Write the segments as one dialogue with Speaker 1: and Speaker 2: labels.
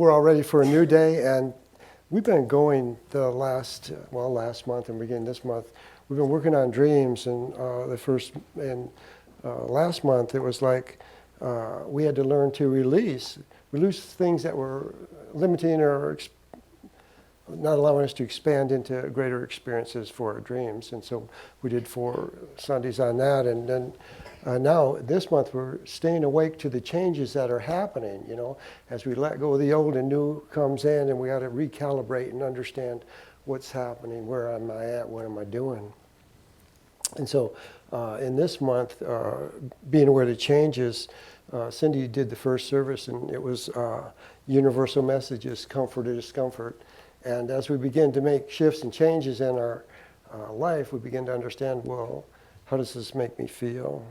Speaker 1: we're all ready for a new day, and we've been going the last month and beginning this month. We've been working on dreams, and last month it was like we had to learn to release things that were limiting or not allowing us to expand into greater experiences for our dreams. And so we did 4 Sundays on that, and then now this month we're staying awake to the changes that are happening, as we let go of the old and new comes in, and we got to recalibrate and understand what's happening, where am I at, what am I doing. And so in this month, being aware of the changes, Cindy did the first service, and it was universal messages, comfort or discomfort. And as we begin to make shifts and changes in our life, we begin to understand, well, how does this make me feel?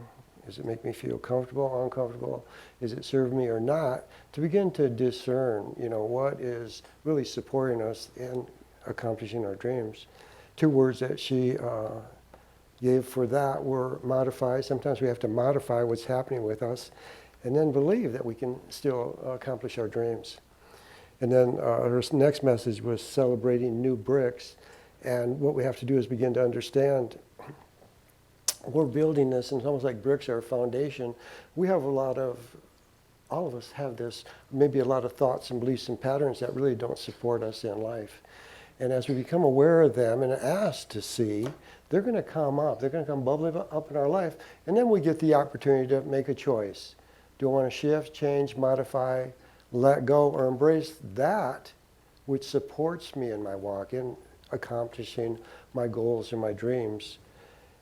Speaker 1: Does it make me feel comfortable, uncomfortable? Is it serve me or not? To begin to discern, what is really supporting us in accomplishing our dreams. 2 words that she gave for that were modify. Sometimes we have to modify what's happening with us, and then believe that we can still accomplish our dreams. And then her next message was celebrating new bricks. And what we have to do is begin to understand we're building this, and it's almost like bricks are a foundation. We have all of us have this, maybe a lot of thoughts and beliefs and patterns that really don't support us in life. And as we become aware of them and asked to see, they're going to come up. They're going to come bubbling up in our life. And then we get the opportunity to make a choice. Do I want to shift, change, modify, let go, or embrace that which supports me in my walk, in accomplishing my goals and my dreams?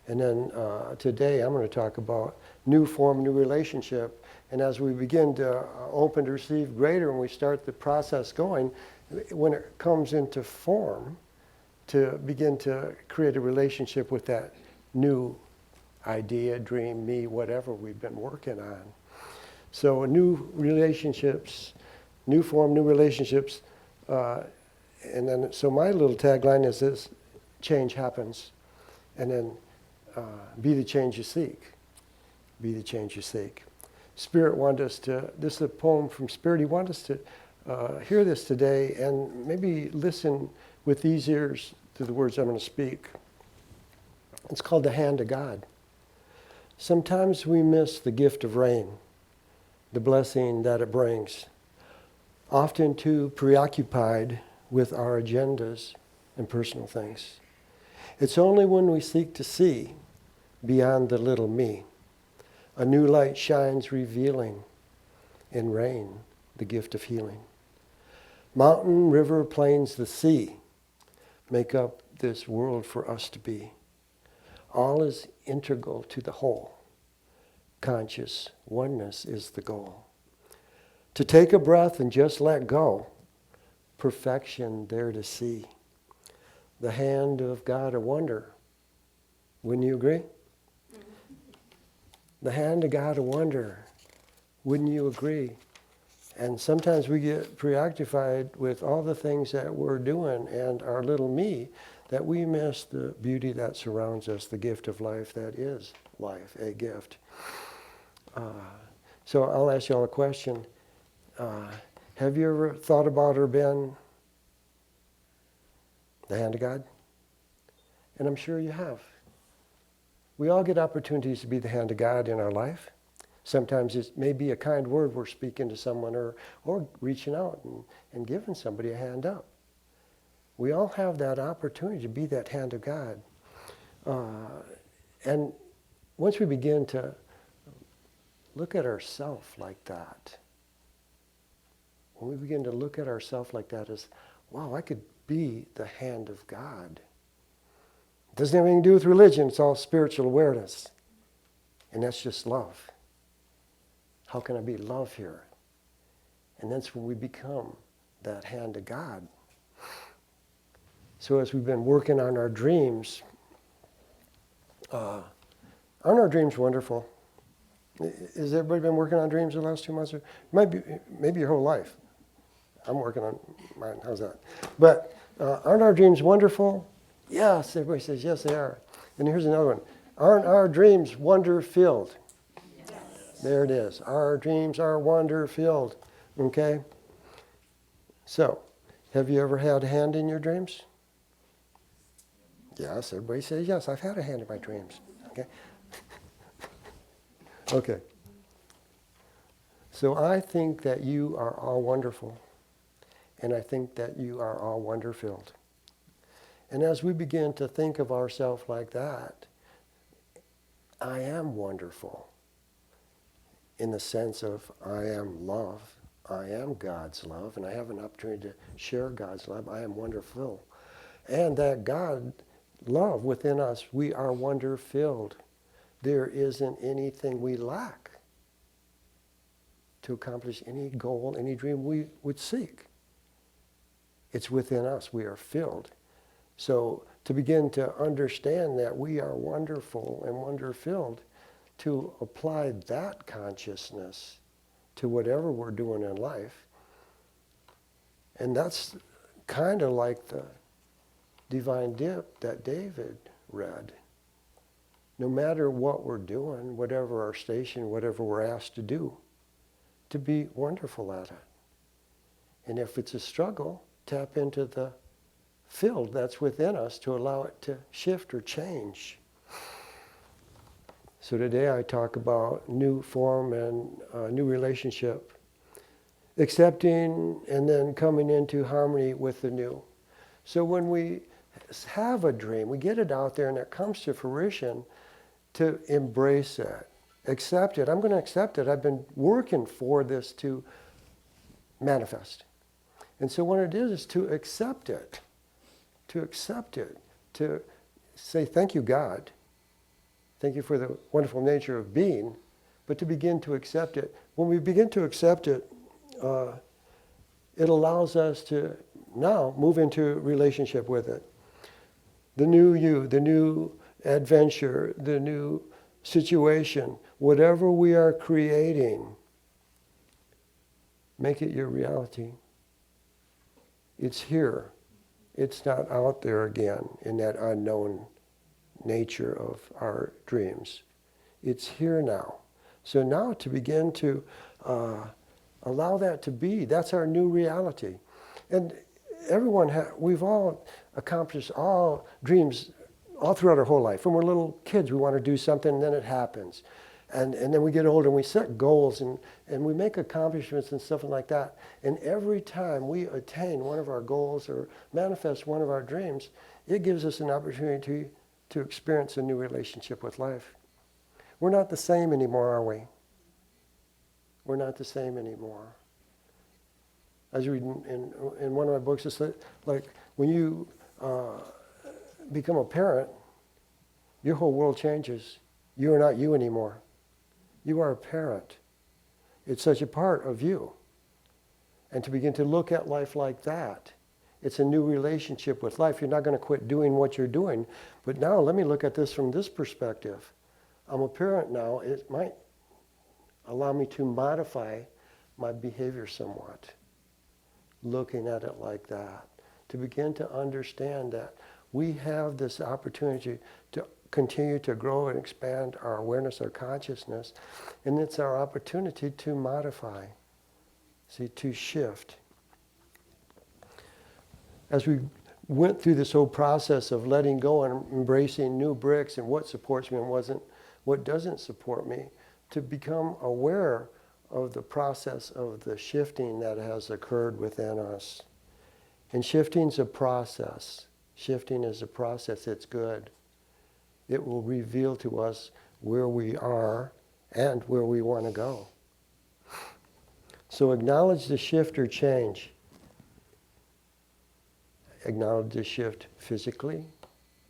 Speaker 1: And then today I'm going to talk about new form, new relationship. And as we begin to open to receive greater, and we start the process going, when it comes into form, to begin to create a relationship with that new idea, dream, me, whatever we've been working on. So new relationships, new form, new relationships. And then, so my little tagline is this: change happens. And then be the change you seek. Be the change you seek. Spirit wanted us to, this is a poem from Spirit. He wanted us to hear this today and maybe listen with these ears to the words I'm going to speak. It's called The Hand of God. Sometimes we miss the gift of rain, the blessing that it brings, often too preoccupied with our agendas and personal things. It's only when we seek to see beyond the little me, a new light shines, revealing in rain the gift of healing. Mountain, river, plains, the sea make up this world for us to be. All is integral to the whole. Conscious oneness is the goal. To take a breath and just let go, perfection there to see. The hand of God a wonder. Wouldn't you agree? The hand of God a wonder. Wouldn't you agree? And sometimes we get preoccupied with all the things that we're doing and our little me, that we miss the beauty that surrounds us, the gift of life that is life, a gift. So I'll ask you all a question. Have you ever thought about or been the hand of God? And I'm sure you have. We all get opportunities to be the hand of God in our life. Sometimes it may be a kind word we're speaking to someone, or reaching out and giving somebody a hand up. We all have that opportunity to be that hand of God. And once we begin to look at ourselves like that, when we begin to look at ourselves like that as, wow, I could be the hand of God. It doesn't have anything to do with religion. It's all spiritual awareness. And that's just love. How can I be love here? And that's when we become that hand of God. So as we've been working on our dreams, aren't our dreams wonderful? Has everybody been working on dreams the last 2 months? Or maybe your whole life. I'm working on mine. How's that? But aren't our dreams wonderful? Yes, everybody says yes, they are. And here's another one. Aren't our dreams wonder-filled? Yes. There it is. Our dreams are wonder-filled. Okay? So, have you ever had a hand in your dreams? Yes, everybody says yes. I've had a hand in my dreams. Okay. Okay. So I think that you are all wonderful, and I think that you are all wonder-filled. And as we begin to think of ourselves like that, I am wonderful in the sense of I am love. I am God's love, and I have an opportunity to share God's love. I am wonderful. And that God love within us, we are wonder-filled. There isn't anything we lack to accomplish any goal, any dream we would seek. It's within us. We are filled. So to begin to understand that we are wonderful and wonder-filled, to apply that consciousness to whatever we're doing in life, and that's kind of like the divine dip that David read. No matter what we're doing, whatever our station, whatever we're asked to do, to be wonderful at it. And if it's a struggle, tap into the field that's within us to allow it to shift or change. So today I talk about new form and new relationship, accepting and then coming into harmony with the new. So when we have a dream, we get it out there and it comes to fruition, to embrace it, accept it. I'm going to accept it. I've been working for this to manifest. And so what it is to accept it, to say, thank you, God. Thank you for the wonderful nature of being, but to begin to accept it. When we begin to accept it, it allows us to now move into relationship with it. The new you, the new adventure, the new situation, whatever we are creating, make it your reality. It's here. It's not out there again in that unknown nature of our dreams. It's here now. So now to begin to allow that to be, that's our new reality. And we've all accomplished all dreams all throughout our whole life. When we're little kids, we want to do something, and then it happens. And then we get older and we set goals and we make accomplishments and stuff like that. And every time we attain one of our goals or manifest one of our dreams, it gives us an opportunity to experience a new relationship with life. We're not the same anymore, are we? We're not the same anymore. As I read in one of my books, it's like when you become a parent, your whole world changes. You are not you anymore. You are a parent. It's such a part of you. And to begin to look at life like that, it's a new relationship with life. You're not going to quit doing what you're doing. But now let me look at this from this perspective. I'm a parent now. It might allow me to modify my behavior somewhat. Looking at it like that. To begin to understand that we have this opportunity to continue to grow and expand our awareness, our consciousness, and it's our opportunity to modify, to shift. As we went through this whole process of letting go and embracing new bricks and what supports me and what doesn't support me, to become aware of the process of the shifting that has occurred within us. And shifting's a process. Shifting is a process. It's good. It will reveal to us where we are and where we want to go. So acknowledge the shift or change. Acknowledge the shift physically,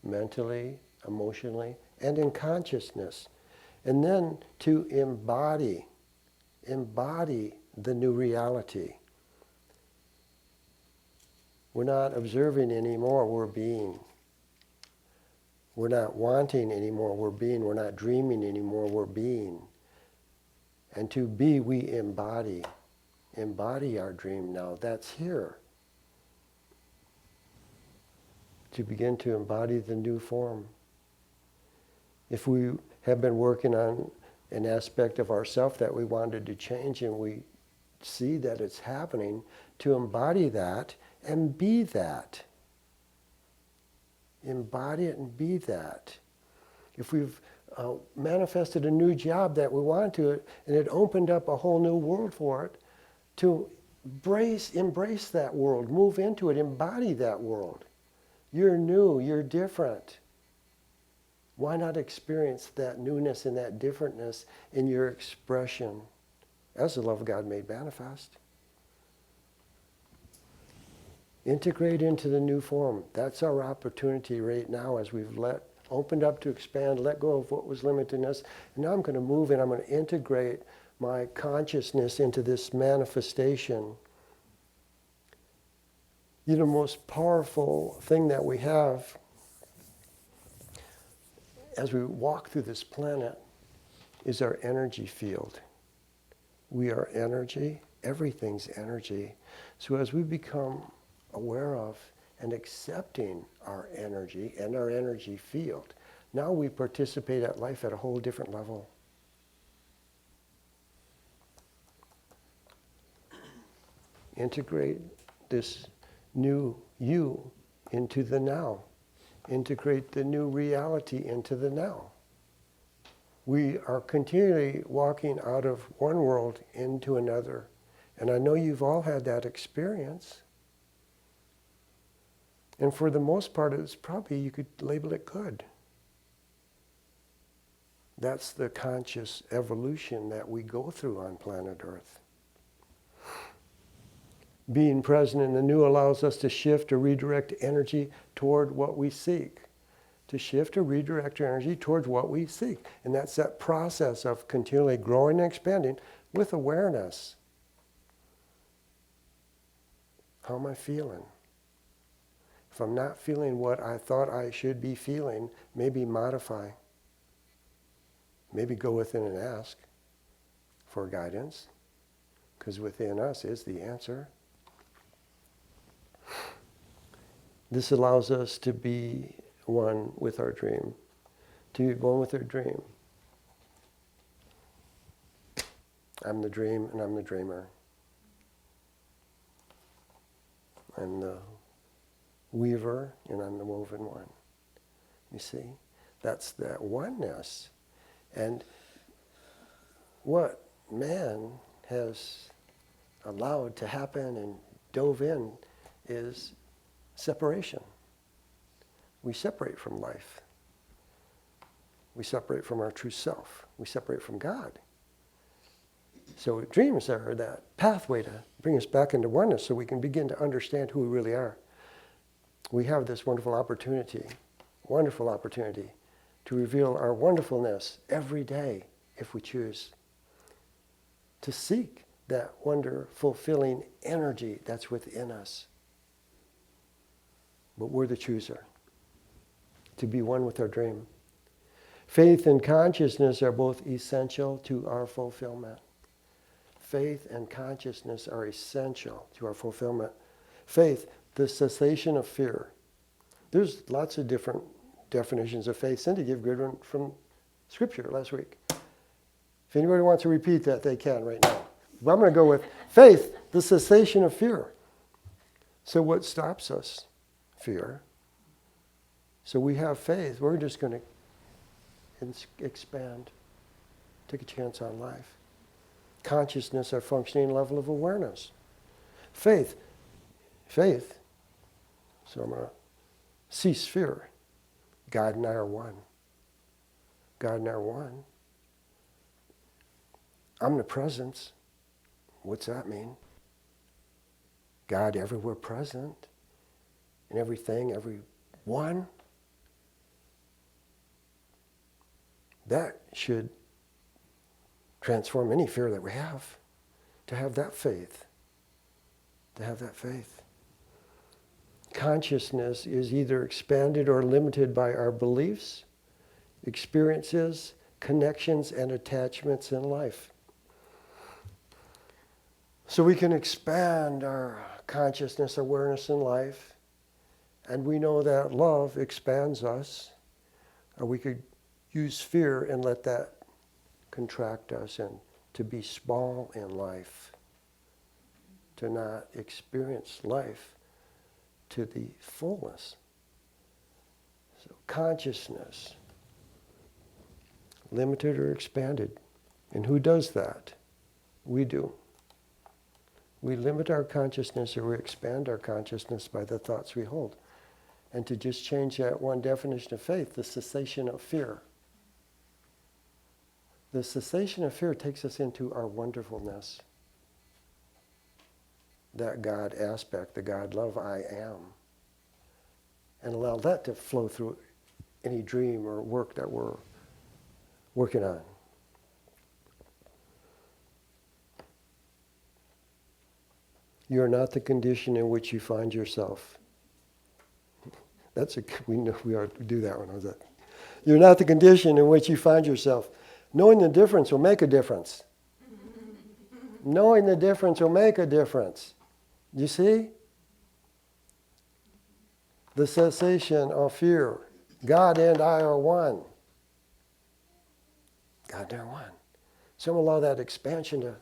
Speaker 1: mentally, emotionally, and in consciousness. And then to embody the new reality. We're not observing anymore, we're being. We're not wanting anymore, we're being. We're not dreaming anymore, we're being. And to be, we embody. Embody our dream now. That's here. To begin to embody the new form. If we have been working on an aspect of ourself that we wanted to change and we see that it's happening, to embody that and be that. Embody it and be that. If we've manifested a new job that we want to, and it opened up a whole new world for it, to embrace that world, move into it, embody that world. You're new, you're different. Why not experience that newness and that differentness in your expression as the love of God made manifest? Integrate into the new form. That's our opportunity right now as we've opened up to expand, let go of what was limiting us. And now I'm going to move in, I'm going to integrate my consciousness into this manifestation. The most powerful thing that we have as we walk through this planet is our energy field. We are energy. Everything's energy. So as we become aware of and accepting our energy and our energy field, now we participate at life at a whole different level. Integrate this new you into the now. Integrate the new reality into the now. We are continually walking out of one world into another. And I know you've all had that experience. And for the most part, it's probably, you could label it good. That's the conscious evolution that we go through on planet Earth. Being present in the new allows us to shift or redirect energy toward what we seek. To shift or redirect our energy towards what we seek. And that's that process of continually growing and expanding with awareness. How am I feeling? If I'm not feeling what I thought I should be feeling, maybe modify. Maybe go within and ask for guidance. Because within us is the answer. This allows us to be one with our dream. To be one with our dream. I'm the dream and I'm the dreamer. I'm the weaver and I'm the woven one. You see? That's that oneness. And what man has allowed to happen and dove in is separation. We separate from life. We separate from our true self. We separate from God. So dreams are that pathway to bring us back into oneness so we can begin to understand who we really are. We have this wonderful opportunity to reveal our wonderfulness every day if we choose. To seek that wonder fulfilling energy that's within us. But we're the chooser. To be one with our dream. Faith and consciousness are both essential to our fulfillment. Faith and consciousness are essential to our fulfillment. Faith, the cessation of fear. There's lots of different definitions of faith. Cindy gave a good one from Scripture last week. If anybody wants to repeat that, they can right now. But I'm going to go with faith, the cessation of fear. So what stops us? Fear. So we have faith. We're just going to expand, take a chance on life. Consciousness, our functioning level of awareness. Faith. So I'm going to cease fear. God and I are one. God and I are one. Omnipresence. What's that mean? God everywhere present. In everything, everyone. That should transform any fear that we have. To have that faith. To have that faith. Consciousness is either expanded or limited by our beliefs, experiences, connections, and attachments in life. So we can expand our consciousness, awareness in life, and we know that love expands us, or we could use fear and let that contract us and to be small in life. to not experience life to the fullness. So consciousness, limited or expanded. And who does that? We do. We limit our consciousness or we expand our consciousness by the thoughts we hold. And to just change that one definition of faith, the cessation of fear. The cessation of fear takes us into our wonderfulness. That God aspect, the God love I am. And allow that to flow through any dream or work that we're working on. You are not the condition in which you find yourself. We know we are to do that one. How's that? You're not the condition in which you find yourself. Knowing the difference will make a difference. Knowing the difference will make a difference. You see? The cessation of fear. God and I are one. God and I are one. So I'm allow that expansion to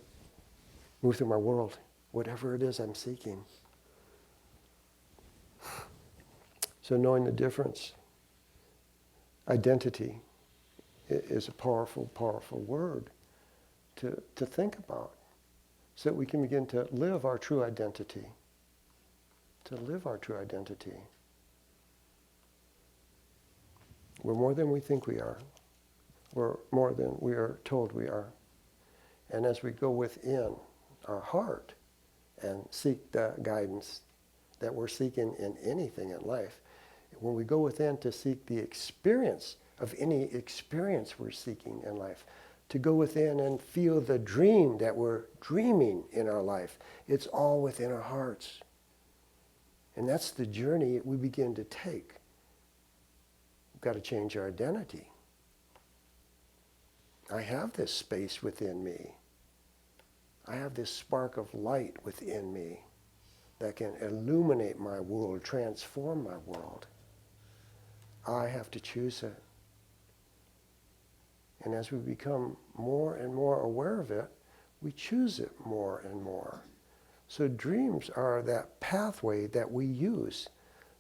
Speaker 1: move through my world, whatever it is I'm seeking. So knowing the difference, identity is a powerful, powerful word to think about so that we can begin to live our true identity. To live our true identity. We're more than we think we are. We're more than we are told we are. And as we go within our heart and seek the guidance that we're seeking in anything in life, when we go within to seek the experience of any experience we're seeking in life, to go within and feel the dream that we're dreaming in our life, it's all within our hearts. And that's the journey we begin to take. We've got to change our identity. I have this space within me. I have this spark of light within me that can illuminate my world, transform my world. I have to choose it. And as we become more and more aware of it, we choose it more and more. So dreams are that pathway that we use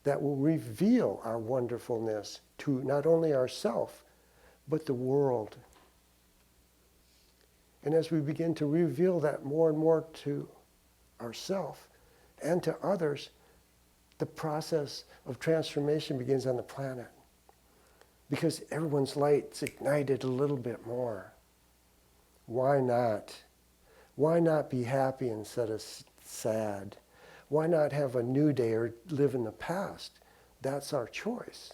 Speaker 1: that will reveal our wonderfulness to not only ourselves, but the world. And as we begin to reveal that more and more to ourselves and to others, the process of transformation begins on the planet. Because everyone's light's ignited a little bit more. Why not? Why not be happy instead of sad? Why not have a new day or live in the past? That's our choice.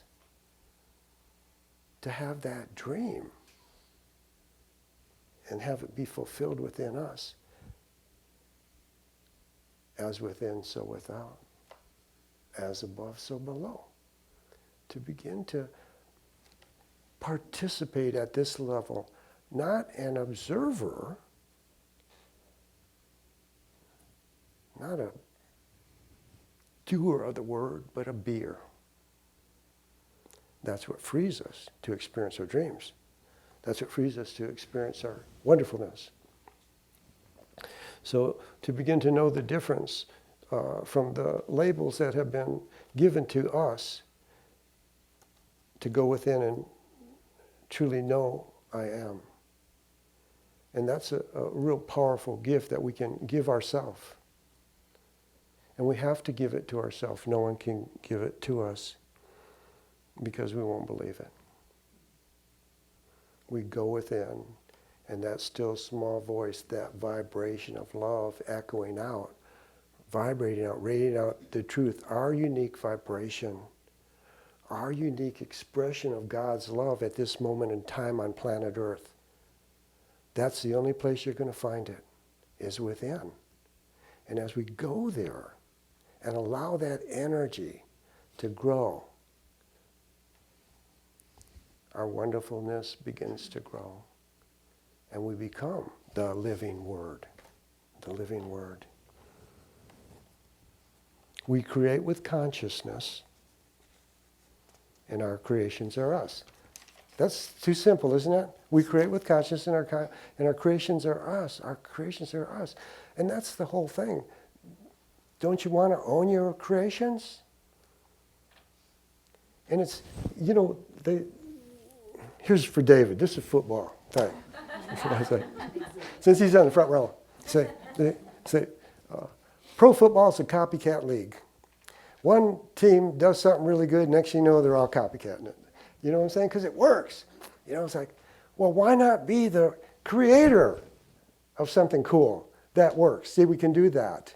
Speaker 1: To have that dream and have it be fulfilled within us. As within, so without. As above, so below. To begin to participate at this level, not an observer, not a doer of the word, but a beer. That's what frees us to experience our dreams. That's what frees us to experience our wonderfulness. So to begin to know the difference from the labels that have been given to us, to go within and truly know I am. And that's a real powerful gift that we can give ourselves. And we have to give it to ourselves. No one can give it to us because we won't believe it. We go within, and that still small voice, that vibration of love echoing out, vibrating out, radiating out the truth, our unique vibration, our unique expression of God's love at this moment in time on planet Earth. That's the only place you're going to find it, is within. And as we go there and allow that energy to grow, our wonderfulness begins to grow. And we become the living Word. The living Word. We create with consciousness, and our creations are us. That's too simple, isn't it? We create with consciousness, and our creations are us. Our creations are us. And that's the whole thing. don't you want to own your creations? And it's, you know, here's for David. This is football. Right. Since he's on the front row, say, pro football is a copycat league. One team does something really good, next thing you know, they're all copycatting it. You know what I'm saying? Because it works. You know, it's like, well, why not be the creator of something cool that works? See, we can do that.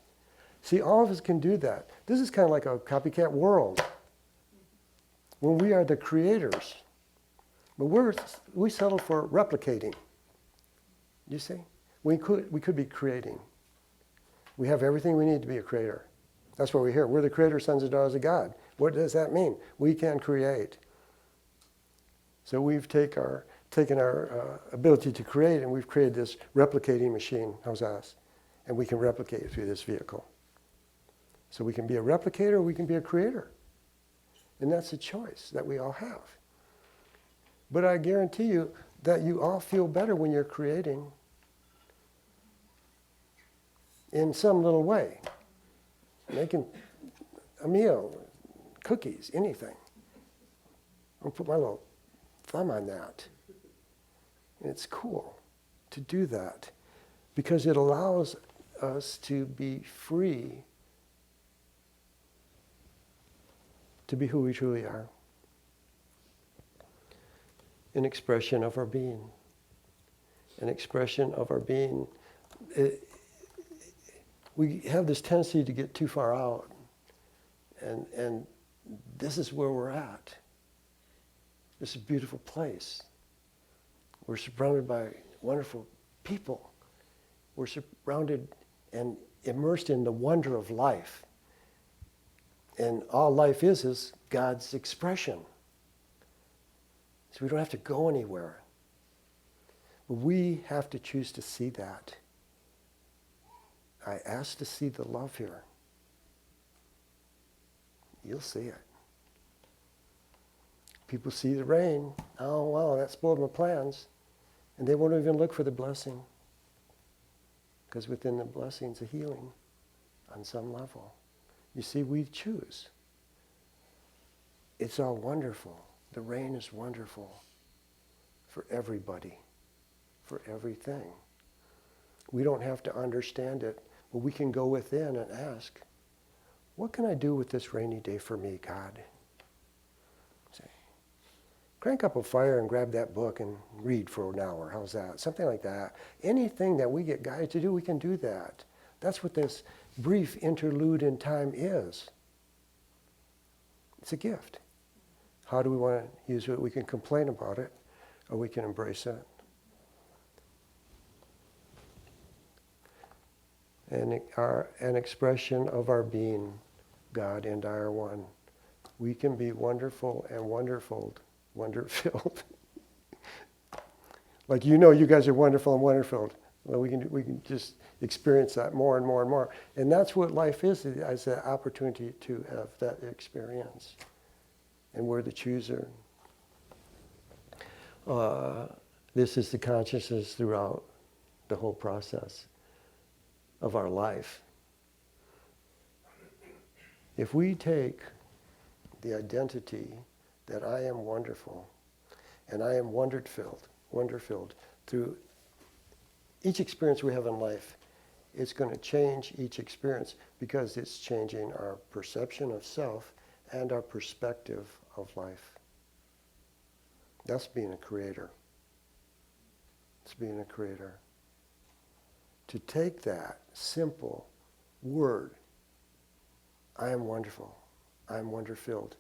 Speaker 1: See, all of us can do that. This is kind of like a copycat world when we are the creators. But we settle for replicating. You see? We could be creating. We have everything we need to be a creator. That's why we're here. We're the creator, sons and daughters of God. What does that mean? We can create. So we've taken our ability to create, and we've created this replicating machine. How's that? And we can replicate through this vehicle. So we can be a replicator, or we can be a creator. And that's a choice that we all have. But I guarantee you that you all feel better when you're creating in some little way. Making a meal, cookies, anything. I'll put my little thumb on that. And it's cool to do that because it allows us to be free to be who we truly are. An expression of our being. An expression of our being. We have this tendency to get too far out. And this is where we're at. This is a beautiful place. We're surrounded by wonderful people. We're surrounded and immersed in the wonder of life. And all life is God's expression. So we don't have to go anywhere. But we have to choose to see that. I asked to see the love here. You'll see it. People see the rain. Oh, wow, that spoiled my plans. And they won't even look for the blessing. Because within the blessing's a healing on some level. You see, we choose. It's all wonderful. The rain is wonderful for everybody, for everything. We don't have to understand it, but we can go within and ask, what can I do with this rainy day for me, God? Say, crank up a fire and grab that book and read for an hour. How's that? Something like that. Anything that we get guided to do, we can do that. That's what this brief interlude in time is. It's a gift. How do we want to use it? We can complain about it, or we can embrace it. An expression of our being, God and I are one. We can be wonderful and wonder-filled. Like you guys are wonderful and wonder-filled. Well, we can just experience that more and more and more. And that's what life is, as an opportunity to have that experience. And we're the chooser. This is the consciousness throughout the whole process of our life. If we take the identity that I am wonderful and I am wonder-filled through each experience we have in life, it's going to change each experience because it's changing our perception of self and our perspective of life. That's being a creator. It's being a creator. To take that simple word, I am wonderful, I am wonder-filled,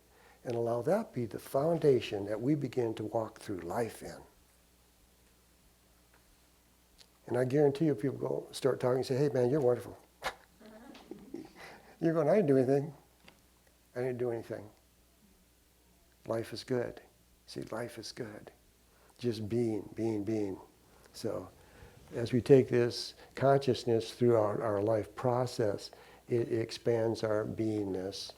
Speaker 1: and allow that be the foundation that we begin to walk through life in. And I guarantee you people go start talking and say, hey man, you're wonderful. You're going, I didn't do anything. I didn't do anything. Life is good. See, life is good. Just being. So as we take this consciousness through our life process, it expands our beingness.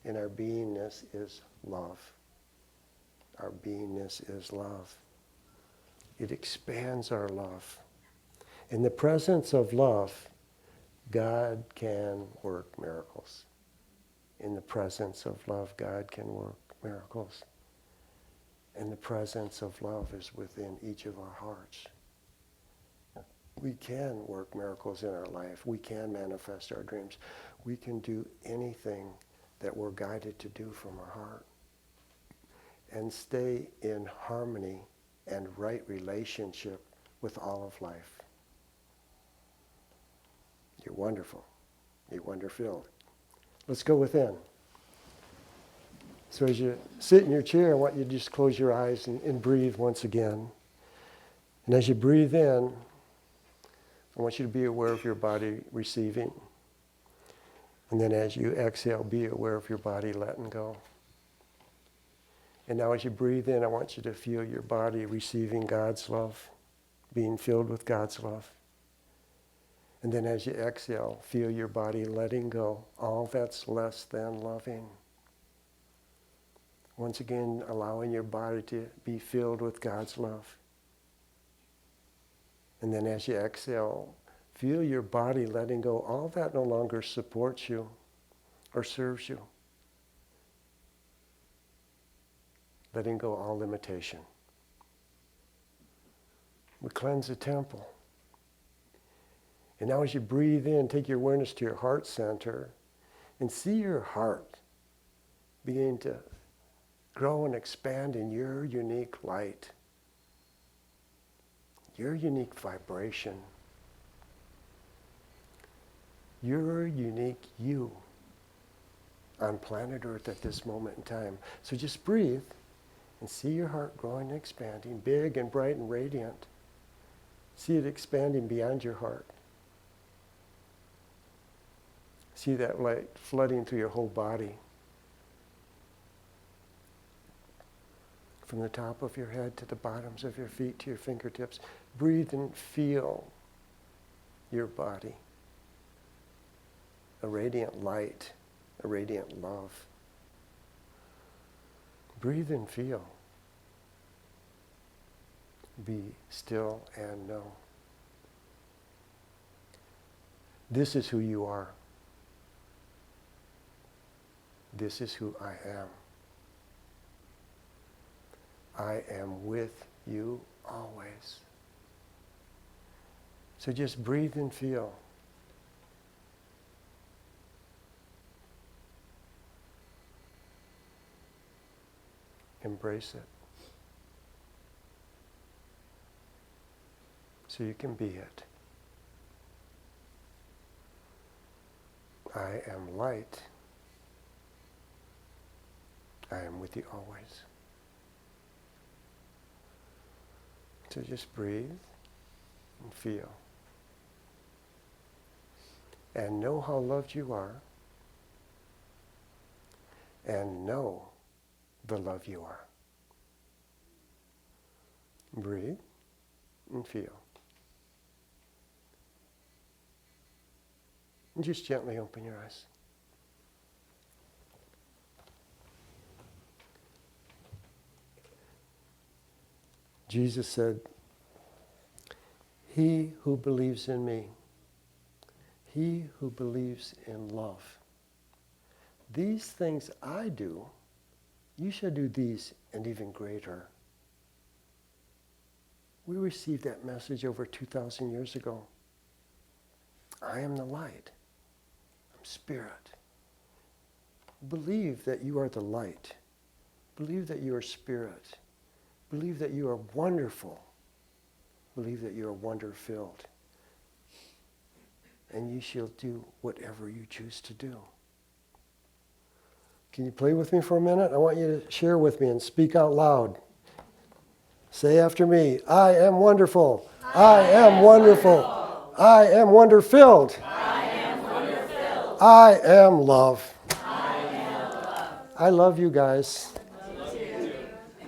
Speaker 1: And our beingness is love. Our beingness is love. It expands our love. In the presence of love, God can work miracles. In the presence of love, God can work miracles. And the presence of love is within each of our hearts. We can work miracles in our life. We can manifest our dreams. We can do anything that we're guided to do from our heart. And stay in harmony and right relationship with all of life. You're wonderful. You're wonder-filled. Let's go within. So as you sit in your chair, I want you to just close your eyes and breathe once again. And as you breathe in, I want you to be aware of your body receiving. And then as you exhale, be aware of your body letting go. And now as you breathe in, I want you to feel your body receiving God's love, being filled with God's love. And then as you exhale, feel your body letting go all that's less than loving. Once again, allowing your body to be filled with God's love. And then as you exhale, feel your body letting go all that no longer supports you or serves you. Letting go all limitation. We cleanse the temple. And now as you breathe in, take your awareness to your heart center and see your heart begin to grow and expand in your unique light, your unique vibration, your unique you on planet Earth at this moment in time. So just breathe and see your heart growing and expanding, big and bright and radiant. See it expanding beyond your heart. See that light flooding through your whole body. From the top of your head to the bottoms of your feet to your fingertips. Breathe and feel your body. A radiant light, a radiant love. Breathe and feel. Be still and know. This is who you are. This is who I am. I am with you always. So just breathe and feel. Embrace it. So you can be it. I am light. I am with you always. So just breathe and feel. And know how loved you are. And know the love you are. Breathe and feel. And just gently open your eyes. Jesus said, "He who believes in me, he who believes in love, these things I do, you shall do these and even greater." We received that message over 2,000 years ago. I am the light. I'm spirit. Believe that you are the light. Believe that you are spirit. Believe that you are wonderful. Believe that you are wonder-filled. And you shall do whatever you choose to do. Can you play with me for a minute? I want you to share with me and speak out loud. Say after me, I am wonderful. I am wonderful. I am wonder-filled.
Speaker 2: I am wonder-filled.
Speaker 1: I am love.
Speaker 2: I am love.
Speaker 1: I love you guys.